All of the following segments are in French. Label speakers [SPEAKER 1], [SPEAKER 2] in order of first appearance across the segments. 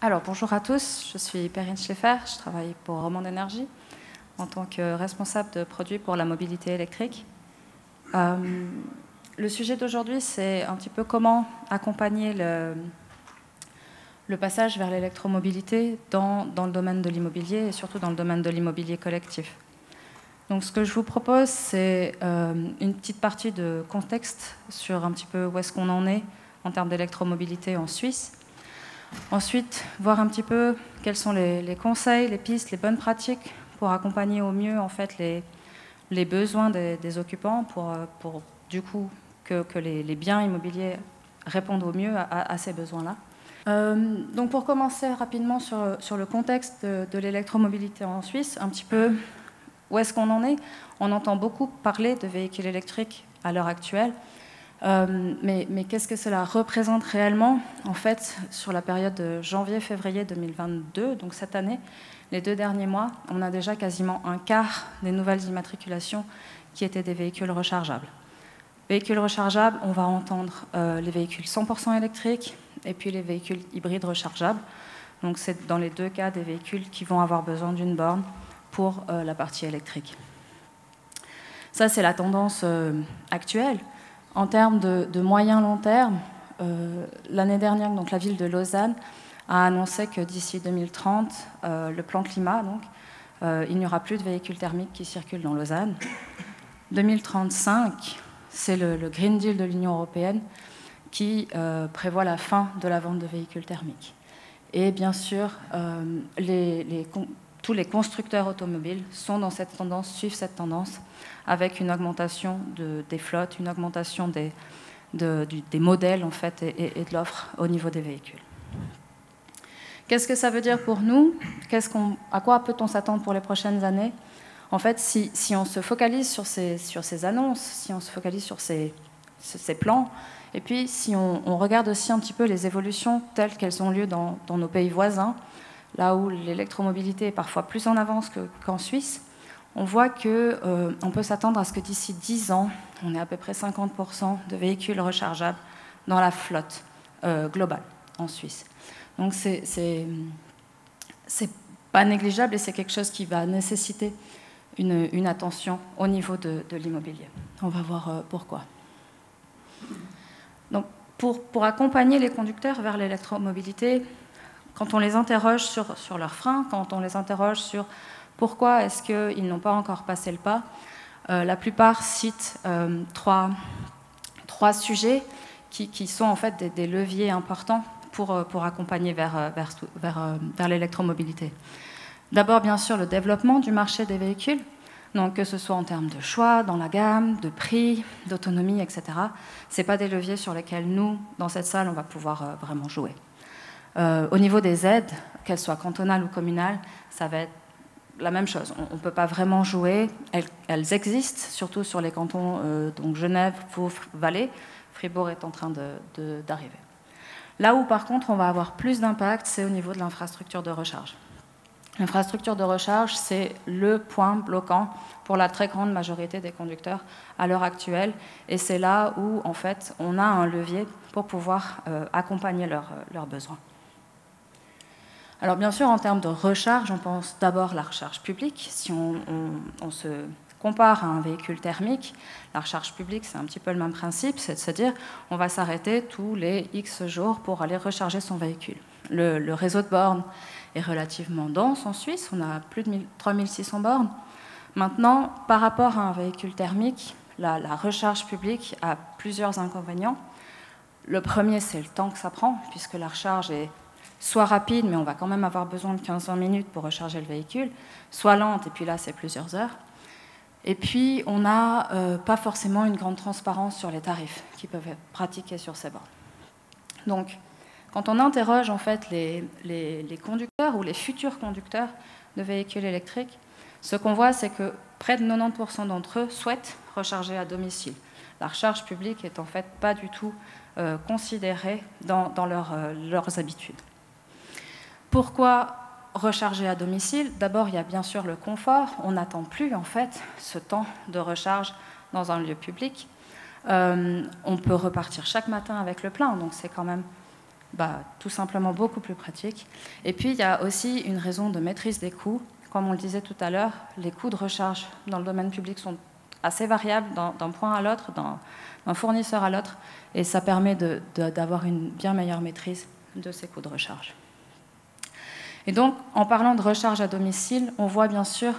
[SPEAKER 1] Alors, bonjour à tous, je suis Perrine Schleffer, je travaille pour Romande Énergie en tant que responsable de produits pour la mobilité électrique. Le sujet d'aujourd'hui, c'est un petit peu comment accompagner le passage vers l'électromobilité dans le domaine de l'immobilier et surtout dans le domaine de l'immobilier collectif. Donc, ce que je vous propose, c'est une petite partie de contexte sur un petit peu où est-ce qu'on en est en termes d'électromobilité en Suisse. Ensuite, voir un petit peu quels sont les conseils, les pistes, les bonnes pratiques pour accompagner au mieux en fait, les besoins des occupants pour du coup que les biens immobiliers répondent au mieux à ces besoins-là. Donc pour commencer rapidement sur le contexte de l'électromobilité en Suisse, un petit peu où est-ce qu'on en est. On entend beaucoup parler de véhicules électriques à l'heure actuelle. Mais qu'est-ce que cela représente réellement? En fait, sur la période de janvier-février 2022, donc cette année, les 2 derniers mois, on a déjà quasiment un quart des nouvelles immatriculations qui étaient des véhicules rechargeables. Véhicules rechargeables, on va entendre les véhicules 100% électriques et puis les véhicules hybrides rechargeables. Donc c'est dans les 2 cas des véhicules qui vont avoir besoin d'une borne pour la partie électrique. Ça, c'est la tendance actuelle. En termes de moyen long terme, l'année dernière, donc, la ville de Lausanne a annoncé que d'ici 2030, le plan climat, donc, il n'y aura plus de véhicules thermiques qui circulent dans Lausanne. 2035, c'est le Green Deal de l'Union européenne qui prévoit la fin de la vente de véhicules thermiques. Et bien sûr, tous les constructeurs automobiles sont dans cette tendance, suivent cette tendance, avec une augmentation des flottes, une augmentation des modèles en fait, et de l'offre au niveau des véhicules. Qu'est-ce que ça veut dire pour nous? À quoi peut-on s'attendre pour les prochaines années? En fait, si on se focalise sur ces annonces, si on se focalise sur ces plans, et puis si on regarde aussi un petit peu les évolutions telles qu'elles ont lieu dans nos pays voisins, là où l'électromobilité est parfois plus en avance qu'en Suisse, on voit qu'on peut s'attendre à ce que d'ici 10 ans, on ait à peu près 50% de véhicules rechargeables dans la flotte globale en Suisse. Donc c'est pas négligeable et c'est quelque chose qui va nécessiter une attention au niveau de l'immobilier. On va voir pourquoi. Donc pour accompagner les conducteurs vers l'électromobilité, quand on les interroge sur leurs freins, quand on les interroge sur pourquoi est-ce qu'ils n'ont pas encore passé le pas, la plupart citent trois sujets qui sont en fait des leviers importants pour accompagner vers l'électromobilité. D'abord, bien sûr, le développement du marché des véhicules, donc que ce soit en termes de choix, dans la gamme, de prix, d'autonomie, etc. Ce n'est pas des leviers sur lesquels nous, dans cette salle, on va pouvoir vraiment jouer. Au niveau des aides, qu'elles soient cantonales ou communales, ça va être la même chose. On ne peut pas vraiment jouer. Elles existent, surtout sur les cantons donc Genève, Vaud, Valais. Fribourg est en train d'arriver. Là où, par contre, on va avoir plus d'impact, c'est au niveau de l'infrastructure de recharge. L'infrastructure de recharge, c'est le point bloquant pour la très grande majorité des conducteurs à l'heure actuelle. Et c'est là où, en fait, on a un levier pour pouvoir accompagner leurs besoins. Alors bien sûr, en termes de recharge, on pense d'abord à la recharge publique. Si on se compare à un véhicule thermique, la recharge publique, c'est un petit peu le même principe, c'est de se dire on va s'arrêter tous les X jours pour aller recharger son véhicule. Le réseau de bornes est relativement dense en Suisse, on a plus de 3600 bornes. Maintenant, par rapport à un véhicule thermique, la recharge publique a plusieurs inconvénients. Le premier, c'est le temps que ça prend, puisque la recharge est soit rapide, mais on va quand même avoir besoin de 15-20 minutes pour recharger le véhicule, soit lente, et puis là, c'est plusieurs heures. Et puis, on n'a pas forcément une grande transparence sur les tarifs qui peuvent être pratiqués sur ces bornes. Donc, quand on interroge en fait les conducteurs ou les futurs conducteurs de véhicules électriques, ce qu'on voit, c'est que près de 90% d'entre eux souhaitent recharger à domicile. La recharge publique est en fait pas du tout considérée dans leurs habitudes. Pourquoi recharger à domicile? D'abord, il y a bien sûr le confort. On n'attend plus en fait ce temps de recharge dans un lieu public. On peut repartir chaque matin avec le plein, donc c'est quand même tout simplement beaucoup plus pratique. Et puis, il y a aussi une raison de maîtrise des coûts. Comme on le disait tout à l'heure, les coûts de recharge dans le domaine public sont assez variables d'un point à l'autre, d'un fournisseur à l'autre, et ça permet d'avoir une bien meilleure maîtrise de ces coûts de recharge. Et donc, en parlant de recharge à domicile, on voit bien sûr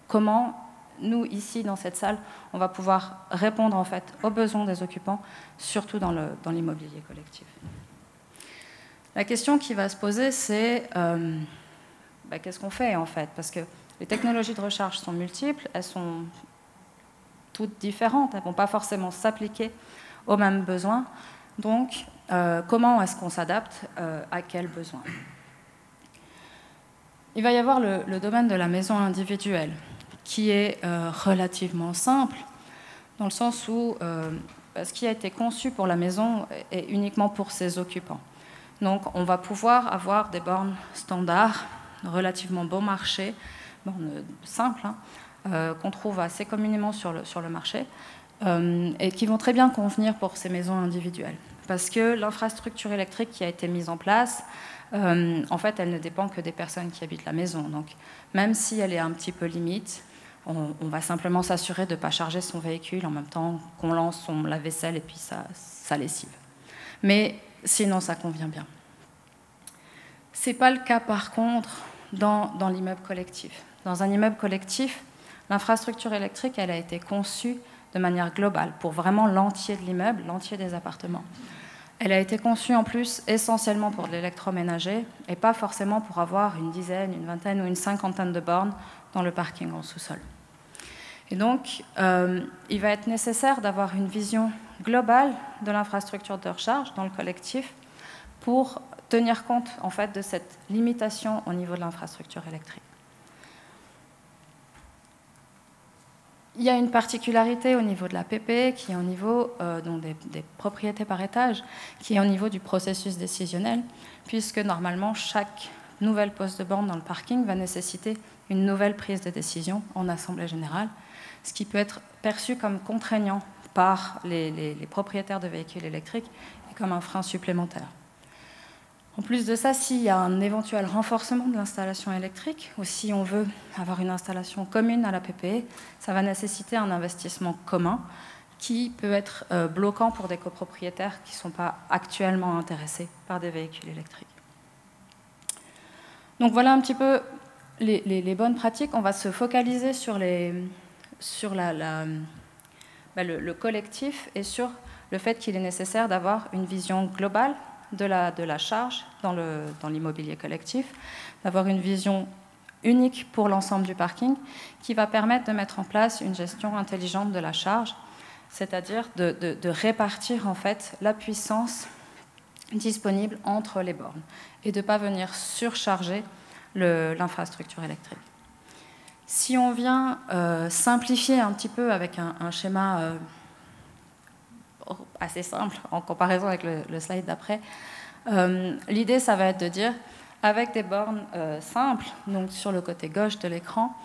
[SPEAKER 1] comment, nous, ici, dans cette salle, on va pouvoir répondre en fait aux besoins des occupants, surtout dans l'immobilier collectif. La question qui va se poser, c'est qu'est-ce qu'on fait en fait? Parce que les technologies de recharge sont multiples, elles sont toutes différentes, elles ne vont pas forcément s'appliquer aux mêmes besoins. Donc, comment est-ce qu'on s'adapte à quels besoins? Il va y avoir le domaine de la maison individuelle, qui est relativement simple, dans le sens où ce qui a été conçu pour la maison est uniquement pour ses occupants. Donc, on va pouvoir avoir des bornes standards, relativement bon marché, bornes simples, qu'on trouve assez communément sur le marché, et qui vont très bien convenir pour ces maisons individuelles. Parce que l'infrastructure électrique qui a été mise en place, en fait, elle ne dépend que des personnes qui habitent la maison. Donc, même si elle est un petit peu limite, on va simplement s'assurer de ne pas charger son véhicule en même temps qu'on lance son lave-vaisselle et puis sa lessive. Mais sinon, ça convient bien. Ce n'est pas le cas, par contre, dans l'immeuble collectif. Dans un immeuble collectif, l'infrastructure électrique, elle a été conçue de manière globale, pour vraiment l'entier de l'immeuble, l'entier des appartements. Elle a été conçue en plus essentiellement pour de l'électroménager et pas forcément pour avoir une dizaine, une vingtaine ou une cinquantaine de bornes dans le parking en sous-sol. Et donc, il va être nécessaire d'avoir une vision globale de l'infrastructure de recharge dans le collectif pour tenir compte en fait, de cette limitation au niveau de l'infrastructure électrique. Il y a une particularité au niveau de la PP, qui est au niveau donc des propriétés par étage, qui est au niveau du processus décisionnel, puisque normalement, chaque nouvelle poste de borne dans le parking va nécessiter une nouvelle prise de décision en assemblée générale, ce qui peut être perçu comme contraignant par les propriétaires de véhicules électriques et comme un frein supplémentaire. En plus de ça, s'il y a un éventuel renforcement de l'installation électrique, ou si on veut avoir une installation commune à la PPE, ça va nécessiter un investissement commun qui peut être bloquant pour des copropriétaires qui ne sont pas actuellement intéressés par des véhicules électriques. Donc voilà un petit peu les bonnes pratiques. On va se focaliser sur le collectif et sur le fait qu'il est nécessaire d'avoir une vision globale de la charge dans l'immobilier collectif, d'avoir une vision unique pour l'ensemble du parking qui va permettre de mettre en place une gestion intelligente de la charge, c'est-à-dire de répartir en fait la puissance disponible entre les bornes et de ne pas venir surcharger l'infrastructure électrique. Si on vient simplifier un petit peu avec un schéma assez simple en comparaison avec le slide d'après, l'idée, ça va être de dire, avec des bornes simples, donc sur le côté gauche de l'écran,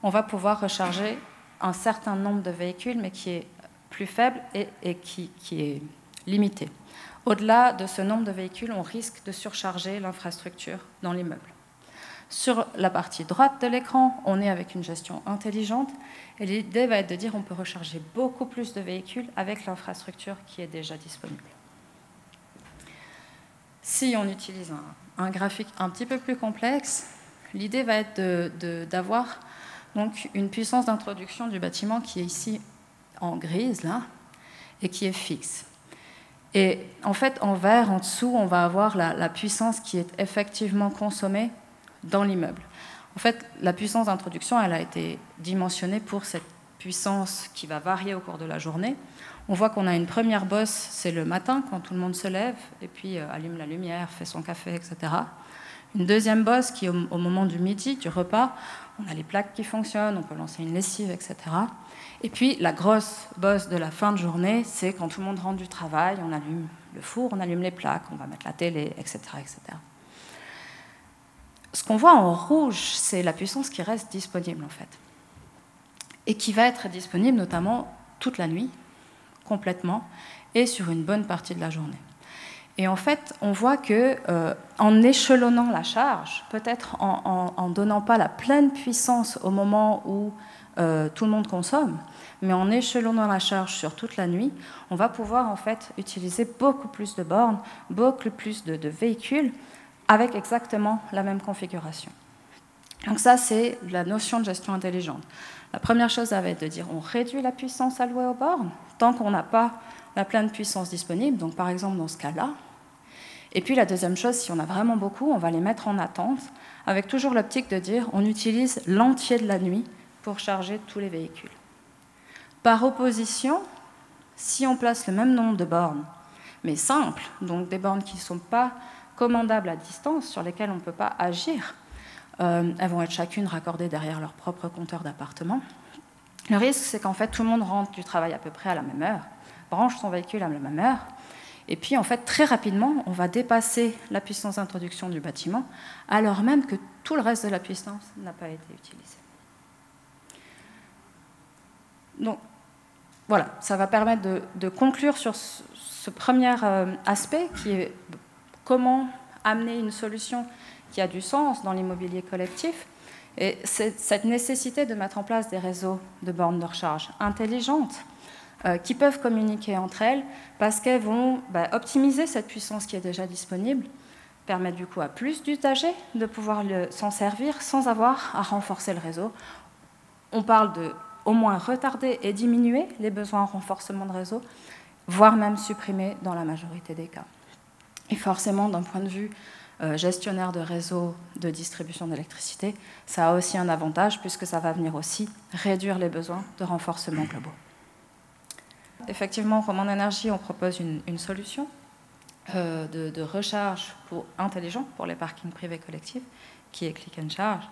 [SPEAKER 1] on va pouvoir recharger un certain nombre de véhicules, mais qui est plus faible et qui est limité. Au-delà de ce nombre de véhicules, on risque de surcharger l'infrastructure dans l'immeuble. Sur la partie droite de l'écran, on est avec une gestion intelligente et l'idée va être de dire on peut recharger beaucoup plus de véhicules avec l'infrastructure qui est déjà disponible. Si on utilise un graphique un petit peu plus complexe, l'idée va être d'avoir donc une puissance d'introduction du bâtiment qui est ici en grise là, et qui est fixe. Et en fait, en vert, en dessous, on va avoir la puissance qui est effectivement consommée dans l'immeuble. En fait, la puissance d'introduction, elle a été dimensionnée pour cette puissance qui va varier au cours de la journée. On voit qu'on a une première bosse, c'est le matin, quand tout le monde se lève, et puis allume la lumière, fait son café, etc. Une deuxième bosse qui est au moment du midi, du repas. On a les plaques qui fonctionnent, on peut lancer une lessive, etc. Et puis, la grosse bosse de la fin de journée, c'est quand tout le monde rentre du travail, on allume le four, on allume les plaques, on va mettre la télé, etc., etc. Ce qu'on voit en rouge, c'est la puissance qui reste disponible, en fait. Et qui va être disponible notamment toute la nuit, complètement, et sur une bonne partie de la journée. Et en fait, on voit que en échelonnant la charge, peut-être en donnant pas la pleine puissance au moment où tout le monde consomme, mais en échelonnant la charge sur toute la nuit, on va pouvoir en fait utiliser beaucoup plus de bornes, beaucoup plus de véhicules avec exactement la même configuration. Donc ça, c'est la notion de gestion intelligente. La première chose, ça va être de dire on réduit la puissance allouée aux bornes tant qu'on n'a pas la pleine puissance disponible, donc par exemple dans ce cas-là. Et puis la deuxième chose, si on a vraiment beaucoup, on va les mettre en attente, avec toujours l'optique de dire on utilise l'entier de la nuit pour charger tous les véhicules. Par opposition, si on place le même nombre de bornes, mais simples, donc des bornes qui ne sont pas commandables à distance, sur lesquelles on ne peut pas agir, elles vont être chacune raccordées derrière leur propre compteur d'appartement. Le risque, c'est qu'en fait, tout le monde rentre du travail à peu près à la même heure, branche son véhicule à la même heure, et puis en fait, très rapidement, on va dépasser la puissance d'introduction du bâtiment, alors même que tout le reste de la puissance n'a pas été utilisé. Donc, voilà, ça va permettre de conclure sur ce premier aspect qui est comment amener une solution qui a du sens dans l'immobilier collectif. Et c'est cette nécessité de mettre en place des réseaux de bornes de recharge intelligentes qui peuvent communiquer entre elles parce qu'elles vont optimiser cette puissance qui est déjà disponible, permettre du coup à plus d'usagers de pouvoir s'en servir sans avoir à renforcer le réseau. On parle de au moins retarder et diminuer les besoins en renforcement de réseau, voire même supprimer dans la majorité des cas. Et forcément, d'un point de vue gestionnaire de réseau de distribution d'électricité, ça a aussi un avantage puisque ça va venir aussi réduire les besoins de renforcement globaux. Effectivement, Romande Énergie, on propose une solution de recharge intelligent pour les parkings privés collectifs, qui est Click and Charge,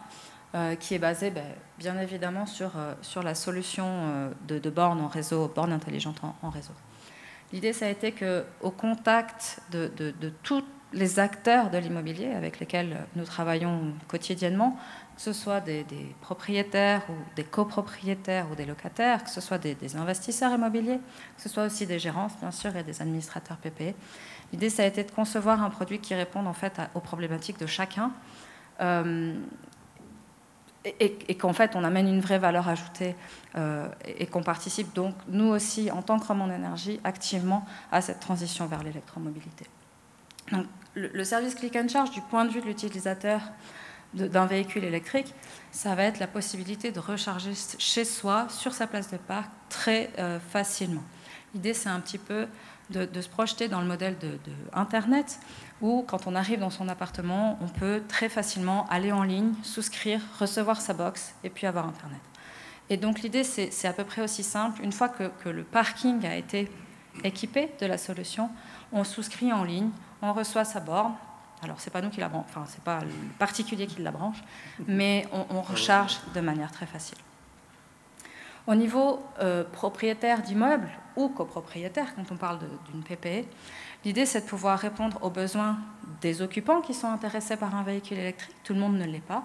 [SPEAKER 1] qui est basée bien évidemment sur la solution de bornes en réseau, bornes intelligentes en réseau. L'idée, ça a été qu'au contact de tous les acteurs de l'immobilier avec lesquels nous travaillons quotidiennement, que ce soit des propriétaires ou des copropriétaires ou des locataires, que ce soit des investisseurs immobiliers, que ce soit aussi des gérances, bien sûr, et des administrateurs PPE. L'idée, ça a été de concevoir un produit qui réponde en fait aux problématiques de chacun et qu'en fait, on amène une vraie valeur ajoutée et qu'on participe donc, nous aussi, en tant que Romande Énergie, activement à cette transition vers l'électromobilité. Donc, le service Click and Charge, du point de vue de l'utilisateur d'un véhicule électrique, ça va être la possibilité de recharger chez soi, sur sa place de parc, très facilement. L'idée, c'est un petit peu de se projeter dans le modèle de Internet, où quand on arrive dans son appartement, on peut très facilement aller en ligne, souscrire, recevoir sa box et puis avoir Internet. Et donc l'idée, c'est à peu près aussi simple. Une fois que le parking a été équipé de la solution, on souscrit en ligne, on reçoit sa borne. Alors, c'est pas nous qui la branche, enfin, c'est pas le particulier qui la branche, mais on recharge de manière très facile. Au niveau propriétaire d'immeubles ou copropriétaire, quand on parle d'une PPE, l'idée, c'est de pouvoir répondre aux besoins des occupants qui sont intéressés par un véhicule électrique. Tout le monde ne l'est pas,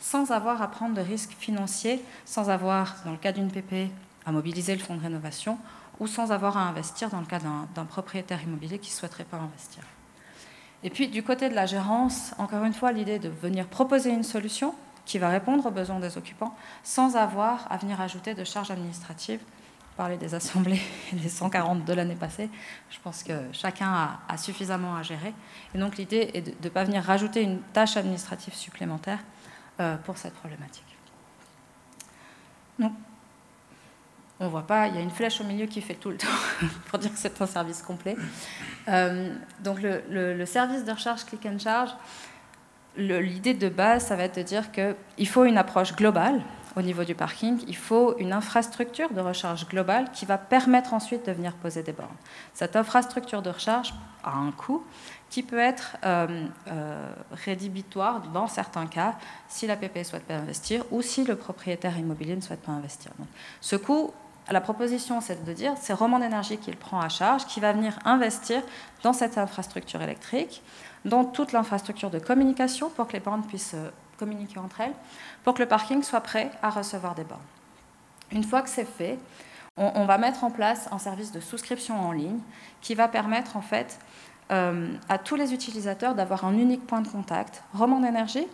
[SPEAKER 1] sans avoir à prendre de risques financiers, sans avoir, dans le cas d'une PPE, à mobiliser le fonds de rénovation, ou sans avoir à investir dans le cas d'un propriétaire immobilier qui ne souhaiterait pas investir. Et puis, du côté de la gérance, encore une fois, l'idée de venir proposer une solution qui va répondre aux besoins des occupants sans avoir à venir ajouter de charges administratives. Parler des assemblées et des 140 de l'année passée, je pense que chacun a suffisamment à gérer. Et donc, l'idée est de ne pas venir rajouter une tâche administrative supplémentaire pour cette problématique. Donc, on ne voit pas, il y a une flèche au milieu qui fait tout le tour pour dire que c'est un service complet. Donc le service de recharge Click and Charge, l'idée de base, ça va être de dire qu'il faut une approche globale au niveau du parking, il faut une infrastructure de recharge globale qui va permettre ensuite de venir poser des bornes. Cette infrastructure de recharge a un coût qui peut être rédhibitoire dans certains cas si la PPE ne souhaite pas investir ou si le propriétaire immobilier ne souhaite pas investir. Donc, ce coût, la proposition, c'est de dire c'est Romande Énergie qui le prend à charge, qui va venir investir dans cette infrastructure électrique, dans toute l'infrastructure de communication pour que les bornes puissent communiquer entre elles, pour que le parking soit prêt à recevoir des bornes. Une fois que c'est fait, on va mettre en place un service de souscription en ligne qui va permettre en fait à tous les utilisateurs d'avoir un unique point de contact. Romande Énergie,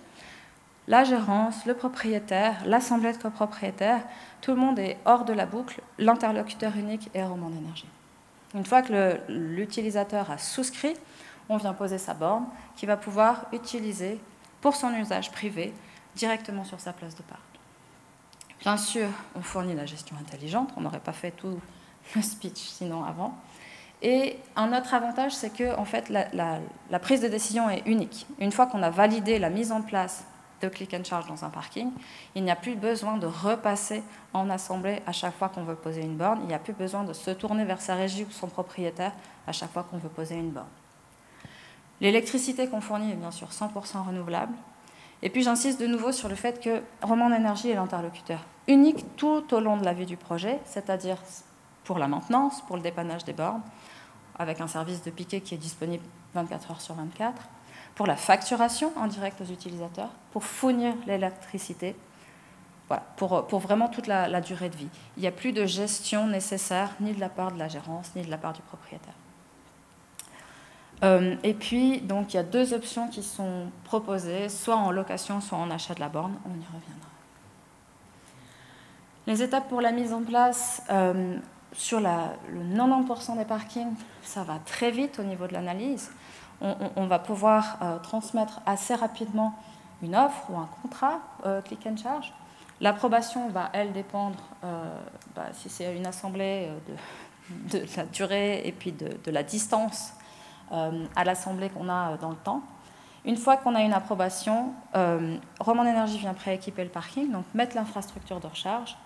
[SPEAKER 1] la gérance, le propriétaire, l'assemblée de copropriétaires, tout le monde est hors de la boucle, l'interlocuteur unique est Romande Énergie. Une fois que l'utilisateur a souscrit, on vient poser sa borne qu'il va pouvoir utiliser pour son usage privé directement sur sa place de parc. Bien sûr, on fournit la gestion intelligente, on n'aurait pas fait tout le speech sinon avant. Et un autre avantage, c'est que en fait, la prise de décision est unique. Une fois qu'on a validé la mise en place de click and charge dans un parking, il n'y a plus besoin de repasser en assemblée à chaque fois qu'on veut poser une borne. Il n'y a plus besoin de se tourner vers sa régie ou son propriétaire à chaque fois qu'on veut poser une borne. L'électricité qu'on fournit est bien sûr 100% renouvelable. Et puis j'insiste de nouveau sur le fait que Romande Énergie est l'interlocuteur unique tout au long de la vie du projet, c'est-à-dire pour la maintenance, pour le dépannage des bornes, avec un service de piquet qui est disponible 24 heures sur 24, pour la facturation en direct aux utilisateurs, pour fournir l'électricité, voilà, pour vraiment toute la durée de vie. Il n'y a plus de gestion nécessaire, ni de la part de la gérance, ni de la part du propriétaire. Et puis, donc, il y a deux options qui sont proposées, soit en location, soit en achat de la borne. On y reviendra. Les étapes pour la mise en place, sur le 90% des parkings, ça va très vite au niveau de l'analyse. On va pouvoir transmettre assez rapidement une offre ou un contrat click and charge. L'approbation va, elle, dépendre, si c'est une assemblée, de la durée et puis de la distance à l'assemblée qu'on a dans le temps. Une fois qu'on a une approbation, Romande Énergie vient prééquiper le parking, donc mettre l'infrastructure de recharge,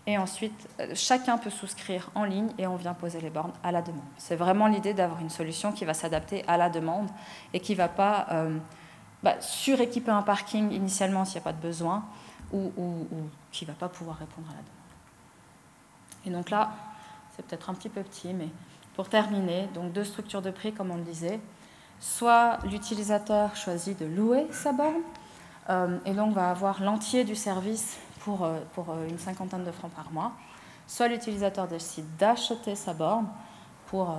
[SPEAKER 1] et ensuite chacun peut souscrire en ligne et on vient poser les bornes à la demande. C'est vraiment l'idée d'avoir une solution qui va s'adapter à la demande et qui ne va pas suréquiper un parking initialement s'il n'y a pas de besoin ou qui ne va pas pouvoir répondre à la demande. Et donc là, c'est peut-être un petit peu petit, mais pour terminer, donc deux structures de prix, comme on le disait. Soit l'utilisateur choisit de louer sa borne, et donc va avoir l'entier du service pour une cinquantaine de francs par mois. Soit l'utilisateur décide d'acheter sa borne pour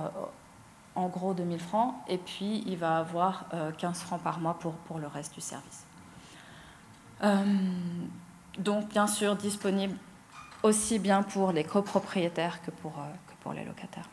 [SPEAKER 1] en gros 2000 francs, et puis il va avoir 15 francs par mois pour le reste du service. Donc bien sûr disponible aussi bien pour les copropriétaires que pour les locataires.